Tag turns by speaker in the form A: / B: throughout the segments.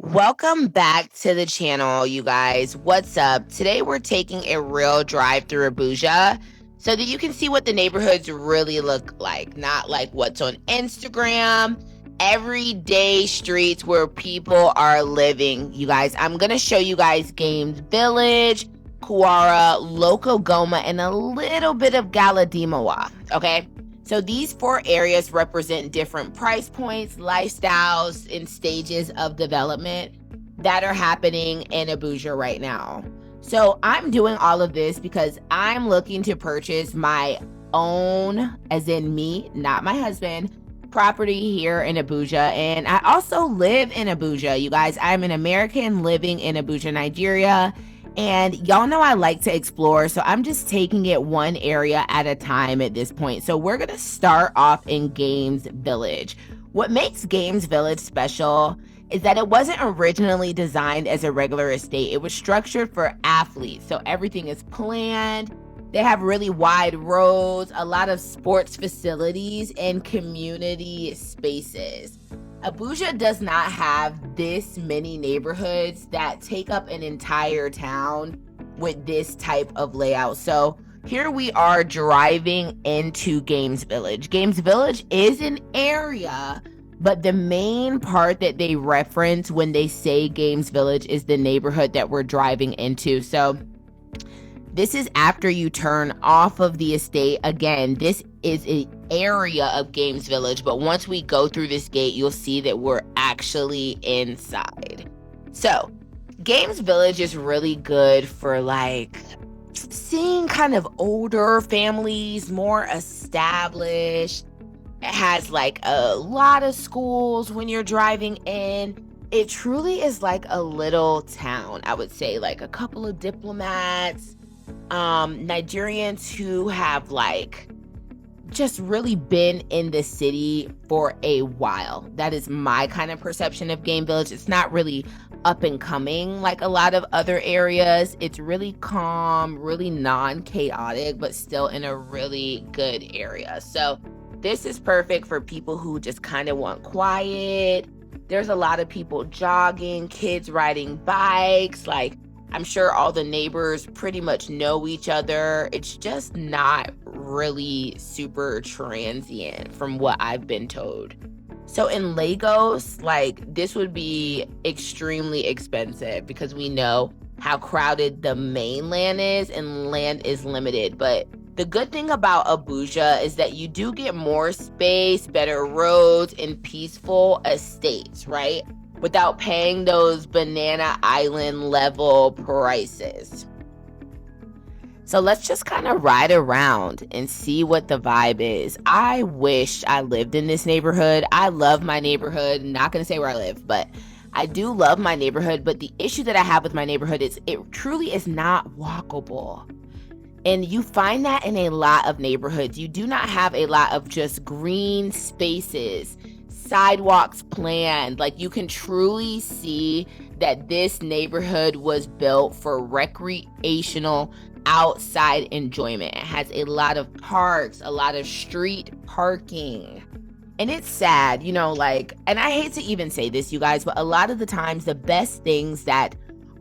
A: Welcome back to the channel, you guys. What's up? Today we're taking a real drive through Abuja so that you can see what the neighborhoods really look like, not like what's on Instagram. Everyday streets where people are living. You guys, I'm going to show you guys Games Village, Kaura, Lokogoma, and a little bit of Galadimawa, okay? So these four areas represent different price points, lifestyles, and stages of development that are happening in Abuja right now. So I'm doing all of this because I'm looking to purchase my own, as in me, not my husband, property here in Abuja. And I also live in Abuja, you guys. I'm an American living in Abuja, Nigeria. And y'all know I like to explore, so I'm just taking it one area at a time at this point. So we're gonna start off in Games Village. What makes Games Village special is that it wasn't originally designed as a regular estate. It was structured for athletes, so everything is planned. They have really wide roads, a lot of sports facilities, and community spaces. Abuja does not have this many neighborhoods that take up an entire town with this type of layout. So here we are driving into Games Village. Games Village is an area, but the main part that they reference when they say Games Village is the neighborhood that we're driving into. So this is after you turn off of the estate. Again, this is an area of Games Village, but once we go through this gate, you'll see that we're actually inside. So, Games Village is really good for like seeing kind of older families, more established. It has like a lot of schools when you're driving in. It truly is like a little town, I would say, like a couple of diplomats, Nigerians who have like just really been in the city for a while. That is my kind of perception of Game Village. It's not really up and coming like a lot of other areas. It's really calm, really non-chaotic, but still in a really good area. So this is perfect for people who just kind of want quiet. There's a lot of people jogging, kids riding bikes, like I'm sure all the neighbors pretty much know each other. It's just not really super transient from what I've been told. So in Lagos, like this would be extremely expensive because we know how crowded the mainland is and land is limited. But the good thing about Abuja is that you do get more space, better roads, and peaceful estates, right? Without paying those banana island level prices. So let's just kind of ride around and see what the vibe is. I wish I lived in this neighborhood. I love my neighborhood. Not gonna say where I live, but I do love my neighborhood. But the issue that I have with my neighborhood is it truly is not walkable. And you find that in a lot of neighborhoods. You do not have a lot of just green spaces, sidewalks planned. Like you can truly see that this neighborhood was built for recreational outside enjoyment. It has a lot of parks, a lot of street parking. And it's sad, you know, like, and I hate to even say this, you guys, but a lot of the times the best things that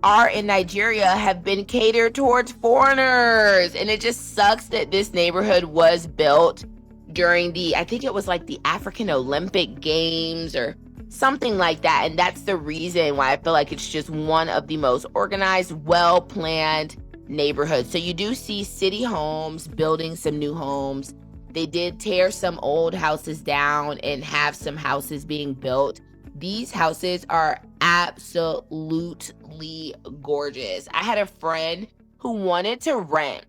A: are in Nigeria have been catered towards foreigners. And it just sucks that this neighborhood was built during the, I think it was like the African Olympic Games or something like that. And that's the reason why I feel like it's just one of the most organized, well-planned neighborhoods. So you do see city homes building some new homes. They did tear some old houses down and have some houses being built. These houses are absolutely gorgeous. I had a friend who wanted to rent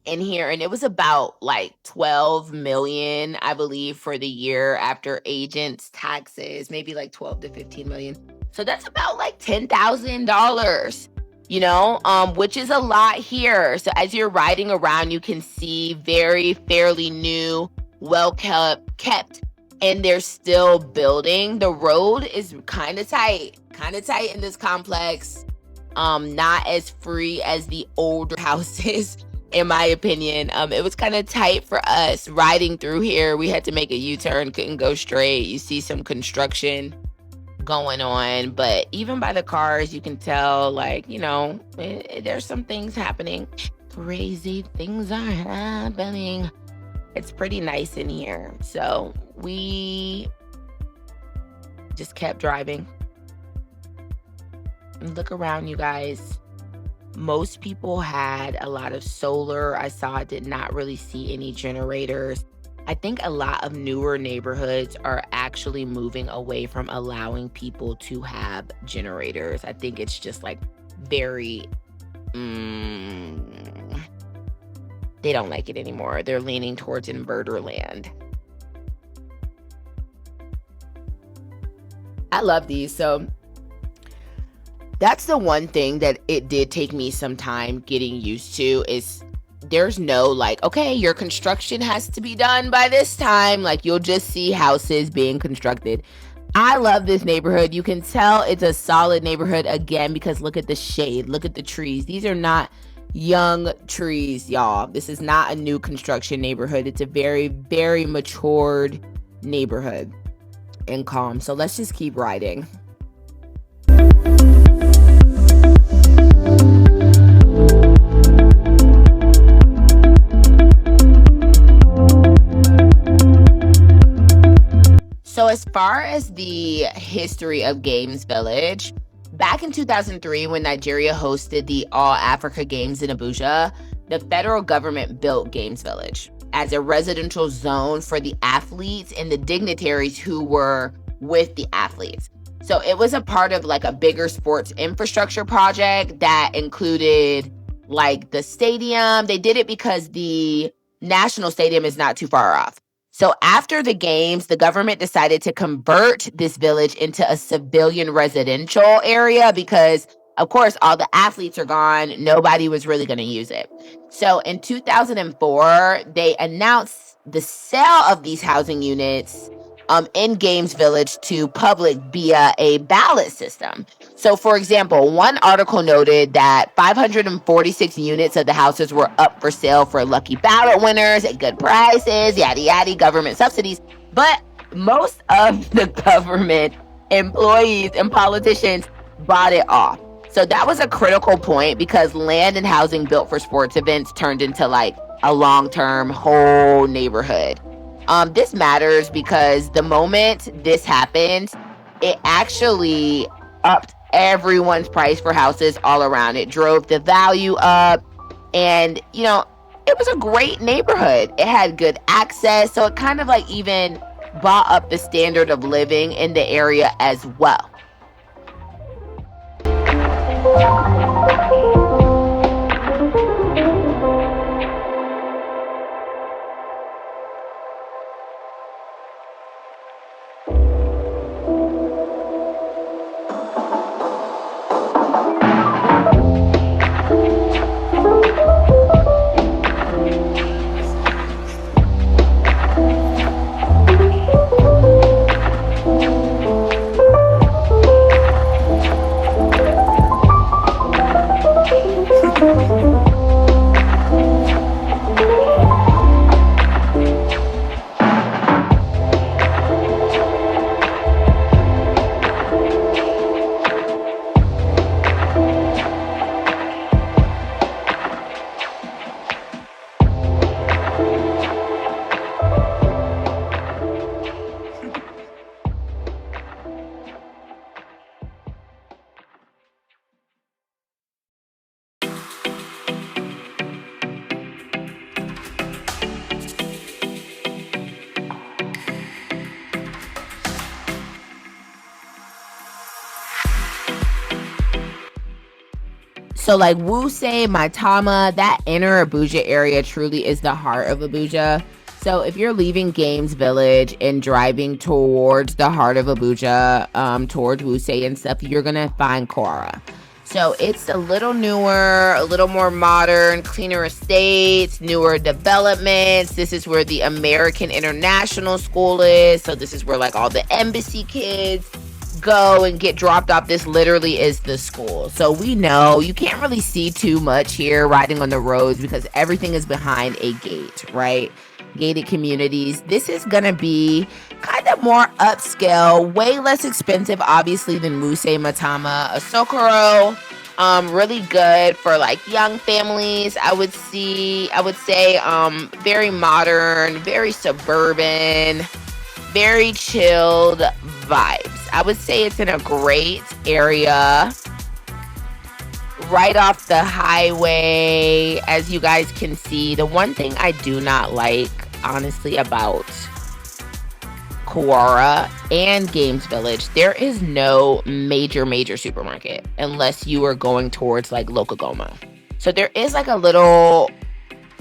A: in here, and it was about like 12 million, I believe, for the year after agents, taxes, maybe like 12 to 15 million. So that's about like $10,000, you know, which is a lot here. So as you're riding around, you can see fairly new, well kept, and they're still building. The road is kind of tight in this complex. Not as free as the older houses, in my opinion. It was kind of tight for us riding through here. We had to make a U-turn, couldn't go straight. You see some construction going on. But even by the cars, you can tell, like, there's some things happening. Crazy things are happening. It's pretty nice in here. So we just kept driving. And look around, you guys. Most people had a lot of solar. I did not really see any generators. I think a lot of newer neighborhoods are actually moving away from allowing people to have generators. I think it's just like very, they don't like it anymore. They're leaning towards inverter land. I love these. So that's the one thing that it did take me some time getting used to is there's no like, okay, your construction has to be done by this time. Like, you'll just see houses being constructed. I love this neighborhood. You can tell it's a solid neighborhood again because look at the shade. Look at the trees. These are not young trees, y'all. This is not a new construction neighborhood. It's a very, very matured neighborhood and calm. So let's just keep riding. So as far as the history of Games Village, back in 2003, when Nigeria hosted the All Africa Games in Abuja, the federal government built Games Village as a residential zone for the athletes and the dignitaries who were with the athletes. So it was a part of like a bigger sports infrastructure project that included like the stadium. They did it because the national stadium is not too far off. So after the games, the government decided to convert this village into a civilian residential area because, of course, all the athletes are gone. Nobody was really going to use it. So in 2004, they announced the sale of these housing units in Games Village to public via a ballot system. So, for example, one article noted that 546 units of the houses were up for sale for lucky ballot winners at good prices, yada yada, government subsidies. But most of the government employees and politicians bought it off. So that was a critical point because land and housing built for sports events turned into like a long-term whole neighborhood. This matters because the moment this happened, it actually upped everyone's price for houses all around. It drove the value up, and it was a great neighborhood. It had good access, so it kind of like even brought up the standard of living in the area as well. So like Wuse, Maitama, that inner Abuja area truly is the heart of Abuja. So if you're leaving Games Village and driving towards the heart of Abuja, towards Wuse and stuff, you're going to find Kaura. So it's a little newer, a little more modern, cleaner estates, newer developments. This is where the American International School is. So this is where like all the embassy kids go and get dropped off. This literally is the school. So we know you can't really see too much here riding on the roads because everything is behind a gate, right? gated communities. This is gonna be kind of more upscale, way less expensive, obviously, than Muse Matama Asokoro. Really good for like young families. I would say, very modern, very suburban, very chilled vibes. I would say it's in a great area right off the highway. As you guys can see, the one thing I do not like, honestly, about Kaura and Games Village, there is no major supermarket unless you are going towards like Lokogoma. So there is like a little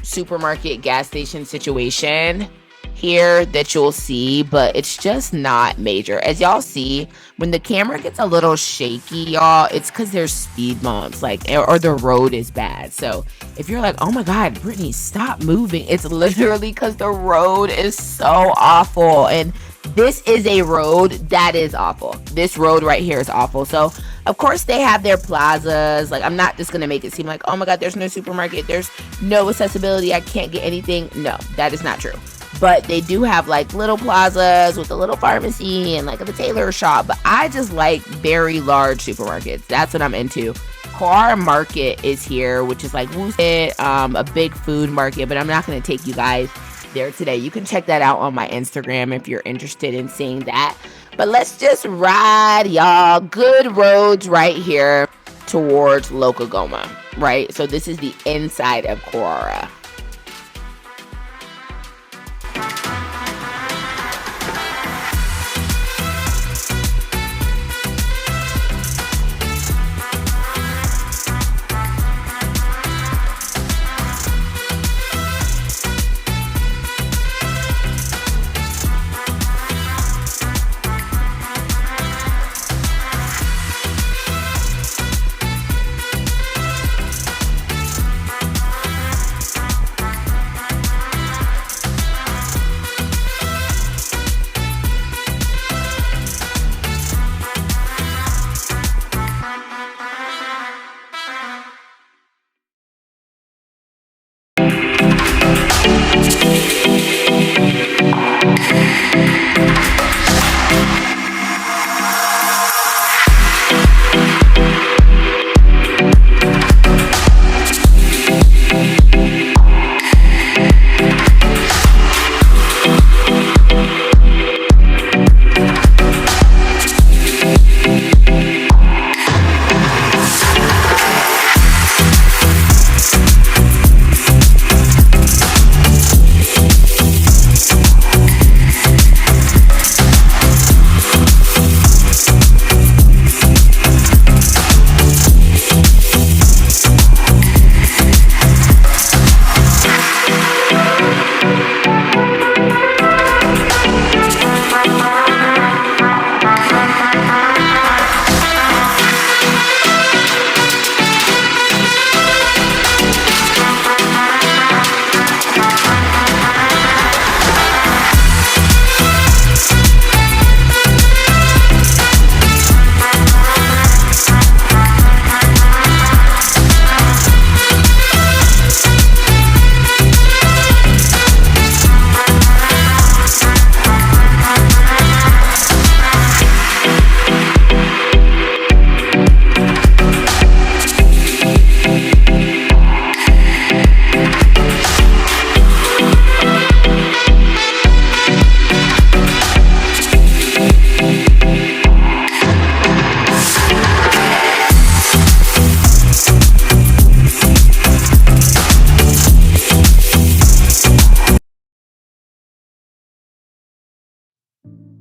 A: supermarket gas station situation here that you'll see, but it's just not major. As y'all see, when the camera gets a little shaky, y'all, it's because there's speed bumps, like, or the road is bad. So if you're like, oh my God, Brittany, stop moving, it's literally because the road is so awful. And this is a road that is awful. This road right here is awful. So of course they have their plazas. Like, I'm not just gonna make it seem like, oh my God, there's no supermarket, there's no accessibility, I can't get anything. No, that is not true. But they do have like little plazas with a little pharmacy and like the tailor shop. But I just like very large supermarkets. That's what I'm into. Kaura Market is here, which is like a big food market, but I'm not going to take you guys there today. You can check that out on my Instagram if you're interested in seeing that. But let's just ride, y'all. Good roads right here towards Lokogoma, right? So this is the inside of Kaura.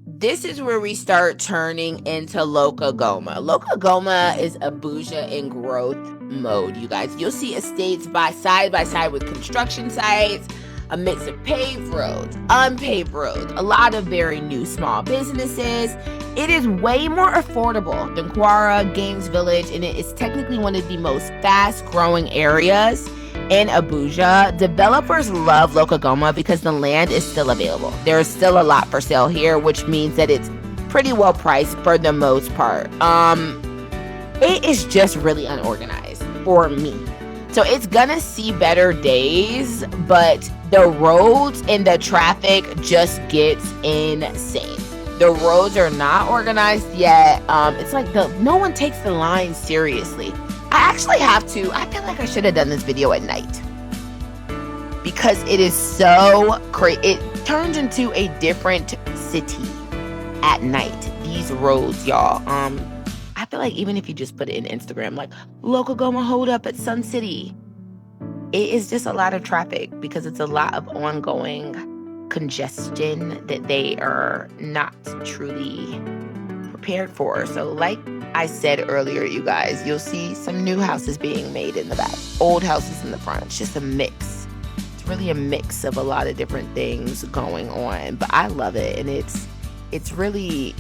A: This is where we start turning into Lokogoma. Lokogoma is Abuja in growth mode, you guys. You'll see estates side by side with construction sites, a mix of paved roads, unpaved roads, a lot of very new small businesses. It is way more affordable than Kaura, Games Village, and it is technically one of the most fast-growing areas in Abuja. Developers love Lokogoma because the land is still available. There is still a lot for sale here, which means that it's pretty well priced for the most part. It is just really unorganized for me. So it's gonna see better days, but the roads and the traffic just gets insane. The roads are not organized yet. It's like no one takes the line seriously. I actually have to. I feel like I should have done this video at night because it is so crazy. It turns into a different city at night. These roads, y'all. I feel like even if you just put it in Instagram, like Lokogoma hold up at Sun City, it is just a lot of traffic because it's a lot of ongoing congestion that they are not truly prepared for. So like I said earlier, you guys, you'll see some new houses being made in the back, old houses in the front. It's just a mix. It's really a mix of a lot of different things going on, but I love it, and it's really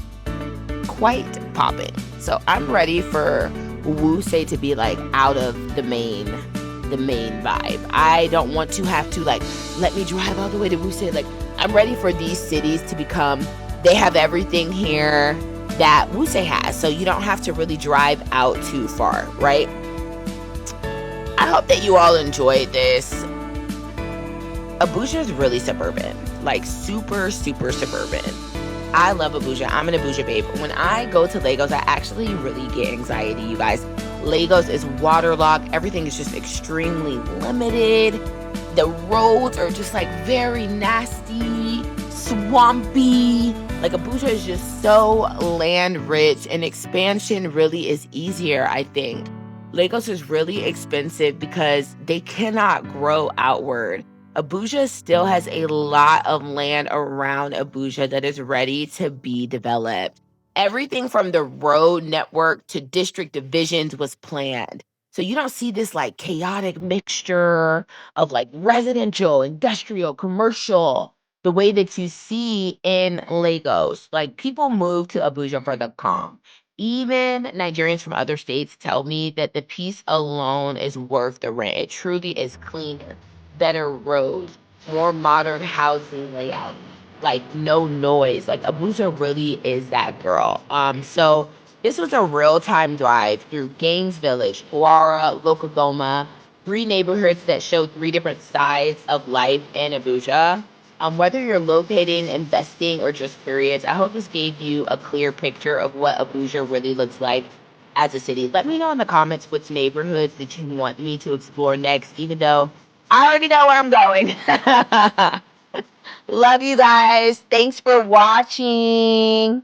A: quite popping. So I'm ready for Wusei to be like out of the main vibe. I don't want to have to like let me drive all the way to Wusei. Like I'm ready for these cities to become, they have everything here that Wusei has, so you don't have to really drive out too far, right? I hope that you all enjoyed this. Abuja is really suburban, like super suburban. I love Abuja. I'm an Abuja babe. When I go to Lagos, I actually really get anxiety, you guys. Lagos is waterlogged. Everything is just extremely limited. The roads are just like very nasty, swampy. Like Abuja is just so land rich, and expansion really is easier, I think. Lagos is really expensive because they cannot grow outward. Abuja still has a lot of land around Abuja that is ready to be developed. Everything from the road network to district divisions was planned. So you don't see this like chaotic mixture of like residential, industrial, commercial, the way that you see in Lagos. Like people move to Abuja for the calm. Even Nigerians from other states tell me that the peace alone is worth the rent. It truly is cleaner, better roads, more modern housing layout, like no noise. Like Abuja really is that girl. So this was a real-time drive through Gaines Village, Kaura, Lokogoma, three neighborhoods that show three different sides of life in Abuja. Whether you're locating, investing, or just curious, I hope this gave you a clear picture of what Abuja really looks like as a city. Let me know in the comments which neighborhoods that you want me to explore next, even though I already know where I'm going. Love you guys. Thanks for watching.